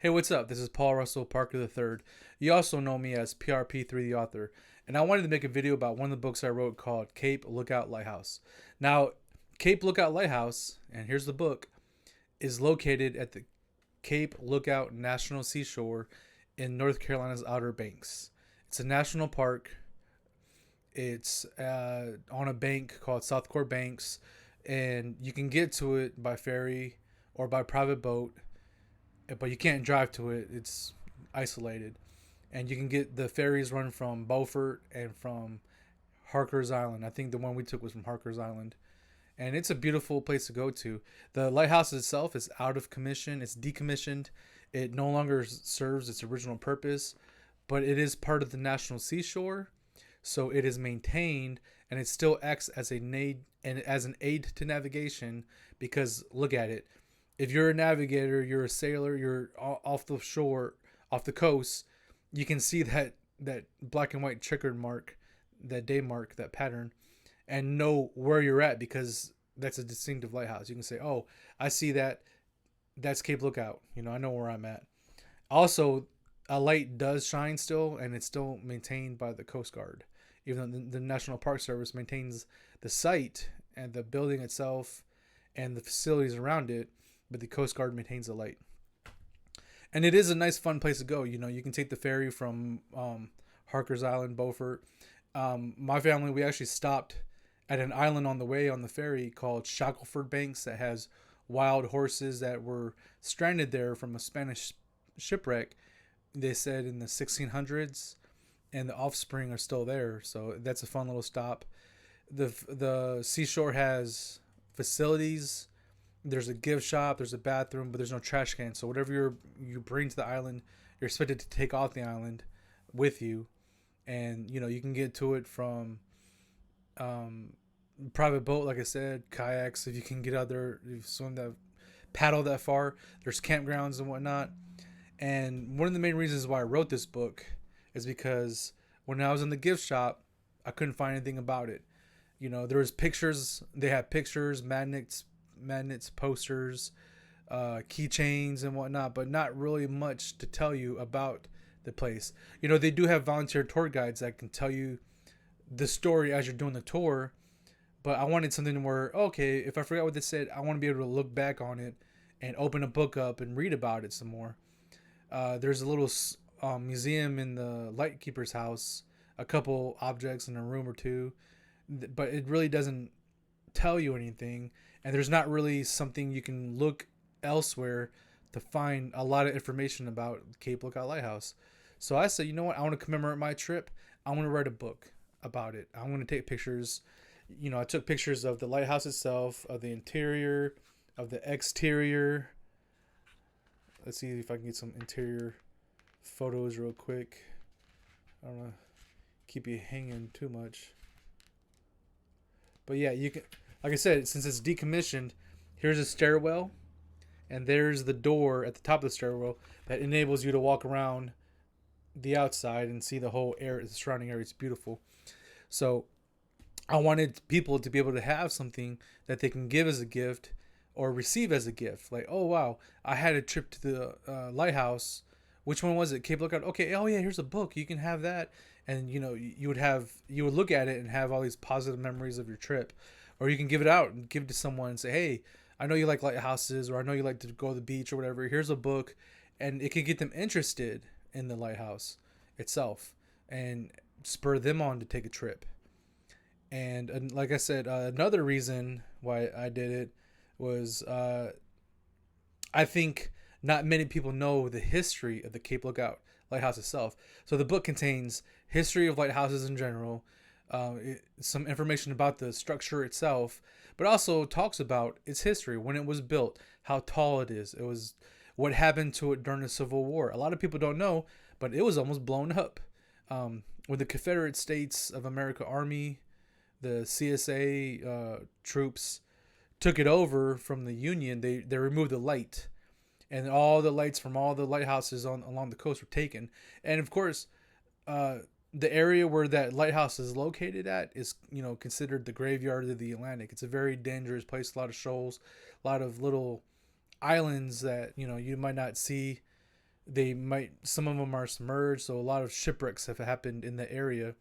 Hey, what's up? This is Paul Russell Parker III. You also know me as PRP3 the author, and I wanted to make a video about one of the books I wrote called Cape Lookout Lighthouse. Now, Cape Lookout Lighthouse, and here's the book, is located at the Cape Lookout National Seashore in North Carolina's Outer Banks. It's a national park. It's on a bank called Southcore Banks, and you can get to it by ferry or by private boat, but you can't drive to it. It's isolated, and you can get the ferries run from Beaufort and from Harker's Island. I think the one we took was from Harker's Island, and it's a beautiful place to go to. The lighthouse itself is out of commission. It's decommissioned. It no longer serves its original purpose, but it is part of the National Seashore, so it is maintained, and it still acts as an aid to navigation. Because look at it, if you're a navigator, you're a sailor, you're off the shore, off the coast, you can see that black and white checkered mark, that day mark, that pattern, and know where you're at because that's a distinctive lighthouse. You can say, "Oh, I see that. That's Cape Lookout." I know where I'm at. Also, a light does shine still, and it's still maintained by the Coast Guard, even though the National Park Service maintains the site and the building itself and the facilities around it, but the Coast Guard maintains the light. And it is a nice, fun place to go. You can take the ferry from Harker's Island, Beaufort. My family, we actually stopped at an island on the way on the ferry called Shackleford Banks that has wild horses that were stranded there from a Spanish shipwreck. They said in the 1600s, and the offspring are still there. So that's a fun little stop. The seashore has facilities. There's a gift shop, there's a bathroom, but there's no trash can. So whatever you bring to the island, you're expected to take off the island with you, and you can get to it from private boat, like I said, kayaks if you can get out there, you swim that, paddle that far. There's campgrounds and whatnot. And one of the main reasons why I wrote this book is because when I was in the gift shop, I couldn't find anything about it. There was pictures. They had pictures, magnets, posters, keychains, and whatnot, but not really much to tell you about the place. They do have volunteer tour guides that can tell you the story as you're doing the tour, but I wanted something where, okay, if I forgot what they said, I want to be able to look back on it and open a book up and read about it some more. There's a little museum in the lightkeeper's house, a couple objects in a room or two, but it really doesn't tell you anything, and there's not really something you can look elsewhere to find a lot of information about Cape Lookout Lighthouse. So I said, you know what, I want to commemorate my trip. I want to write a book about it. I want to take pictures. I took pictures of the lighthouse itself, of the interior, of the exterior. Let's see if I can get some interior photos real quick. I don't want to keep you hanging too much. But yeah, you can, like I said, since it's decommissioned, here's a stairwell, and there's the door at the top of the stairwell that enables you to walk around the outside and see the whole area, the surrounding area. It's beautiful. So I wanted people to be able to have something that they can give as a gift or receive as a gift. Like, oh wow, I had a trip to the lighthouse. Which one was it? Cape Lookout. Okay. Oh yeah, here's a book. You can have that, and you would look at it and have all these positive memories of your trip, or you can give it out and give it to someone and say, hey, I know you like lighthouses, or I know you like to go to the beach or whatever. Here's a book, and it could get them interested in the lighthouse itself and spur them on to take a trip. And like I said, another reason why I did it was I think not many people know the history of the Cape Lookout Lighthouse itself. So the book contains history of lighthouses in general, some information about the structure itself, but also talks about its history, when it was built, how tall it is. It was what happened to it during the Civil War. A lot of people don't know, but it was almost blown up. When the Confederate States of America Army, the CSA troops took it over from the Union, they removed the light, and all the lights from all the lighthouses along the coast were taken. And of course, the area where that lighthouse is located at is, considered the graveyard of the Atlantic. It's a very dangerous place. A lot of shoals, a lot of little islands that, you might not see some of them are submerged, so a lot of shipwrecks have happened in the area.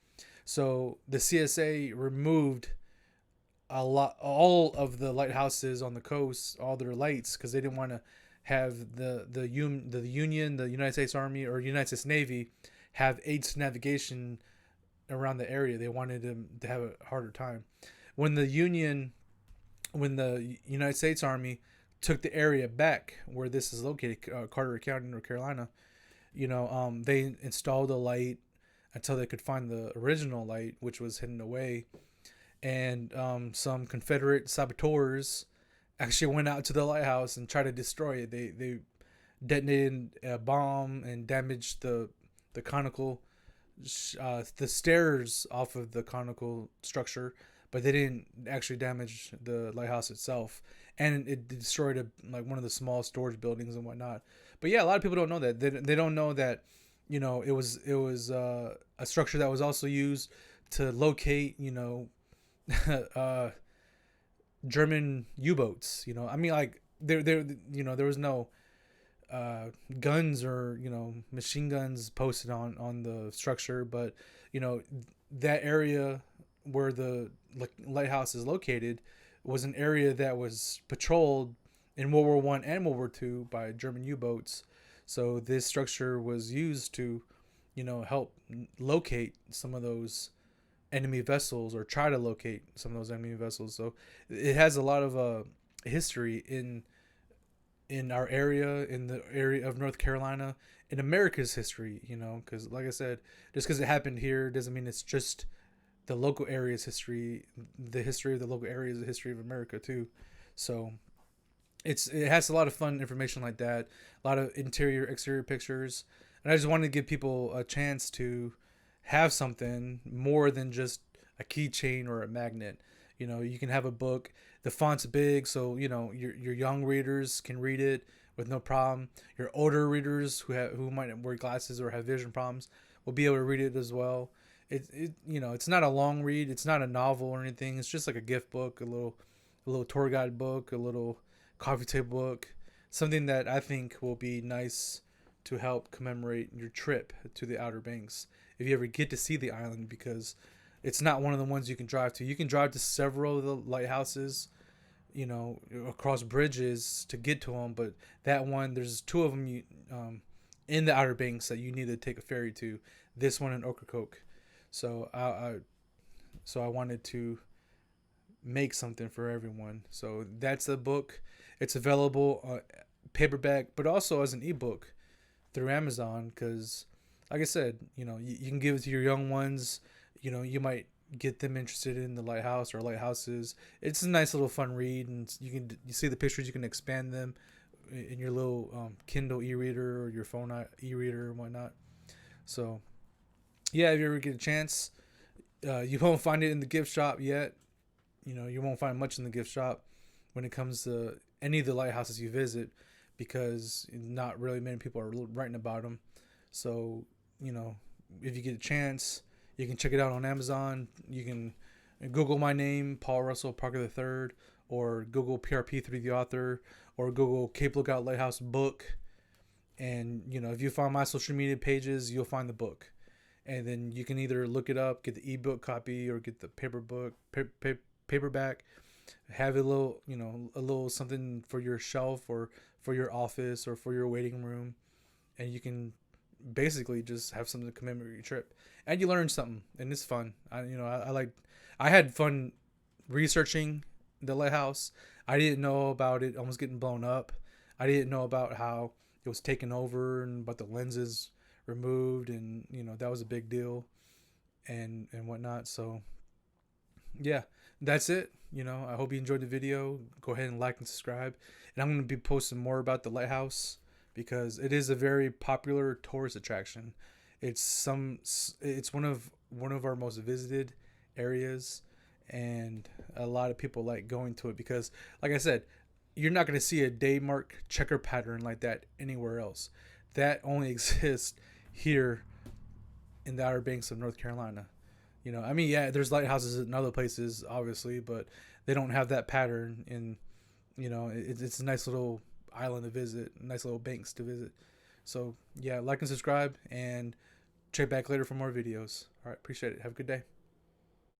So the CSA removed all of the lighthouses on the coast, all their lights, because they didn't want to have the Union, the United States Army or United States Navy, have aids to navigation around the area. They wanted them to have a harder time. When the United States Army took the area back where this is located, Carteret County, North Carolina, they installed a light until they could find the original light, which was hidden away. And some Confederate saboteurs actually went out to the lighthouse and tried to destroy it. They detonated a bomb and damaged the conical the stairs off of the conical structure, but they didn't actually damage the lighthouse itself. And it destroyed one of the small storage buildings and whatnot. But yeah, a lot of people don't know that. They don't know that it was a structure that was also used to locate German U-boats. I mean, like there was no guns or machine guns posted on the structure, but that area where the lighthouse is located was an area that was patrolled in World War One and World War Two by German U-boats. So this structure was used to help locate some of those enemy vessels, or try to locate some of those enemy vessels. So it has a lot of history in our area, in the area of North Carolina, in America's history, because like I said, just because it happened here doesn't mean it's just the local area's history. The history of the local area is the history of America too. So it has a lot of fun information like that, a lot of interior, exterior pictures. And I just wanted to give people a chance to have something more than just a keychain or a magnet. You can have a book. The font's big, so your young readers can read it with no problem. Your older readers who might wear glasses or have vision problems will be able to read it as well. It's not a long read. It's not a novel or anything. It's just like a gift book, a little tour guide book, a little coffee table book, something that I think will be nice to help commemorate your trip to the Outer Banks if you ever get to see the island, because it's not one of the ones you can drive to. You can drive to several of the lighthouses, across bridges to get to them, but that one, there's two of them in the Outer Banks that you need to take a ferry to. This one in Ocracoke. So I wanted to make something for everyone. So that's the book. It's available paperback, but also as an ebook through Amazon, because like I said, you can give it to your young ones. You might get them interested in the lighthouse or lighthouses. It's a nice little fun read, and you see the pictures. You can expand them in your little Kindle e-reader or your phone e-reader and whatnot. So yeah, if you ever get a chance, you won't find it in the gift shop yet. You won't find much in the gift shop when it comes to any of the lighthouses you visit, because not really many people are writing about them. So if you get a chance, you can check it out on Amazon. You can Google my name, Paul Russell Parker III, or Google PRP3 the author, or Google Cape Lookout Lighthouse book. And if you find my social media pages, you'll find the book. And then you can either look it up, get the ebook copy, or get the paperback. Have a little something for your shelf, or for your office, or for your waiting room, and you can basically just have something to commemorate your trip, and you learn something, and it's fun. I had fun researching the lighthouse. I didn't know about it almost getting blown up. I didn't know about how it was taken over and about the lenses removed, and that was a big deal, and whatnot. So yeah, that's it. I hope you enjoyed the video. Go ahead and like and subscribe, and I'm going to be posting more about the lighthouse, because it is a very popular tourist attraction. It's one of our most visited areas, and a lot of people like going to it because, like I said, you're not going to see a daymark checker pattern like that anywhere else. That only exists here in the Outer Banks of North Carolina. I mean, yeah, there's lighthouses in other places, obviously, but they don't have that pattern. And it's a nice little island to visit, nice little banks to visit. So yeah, like and subscribe, and check back later for more videos. All right, appreciate it. Have a good day.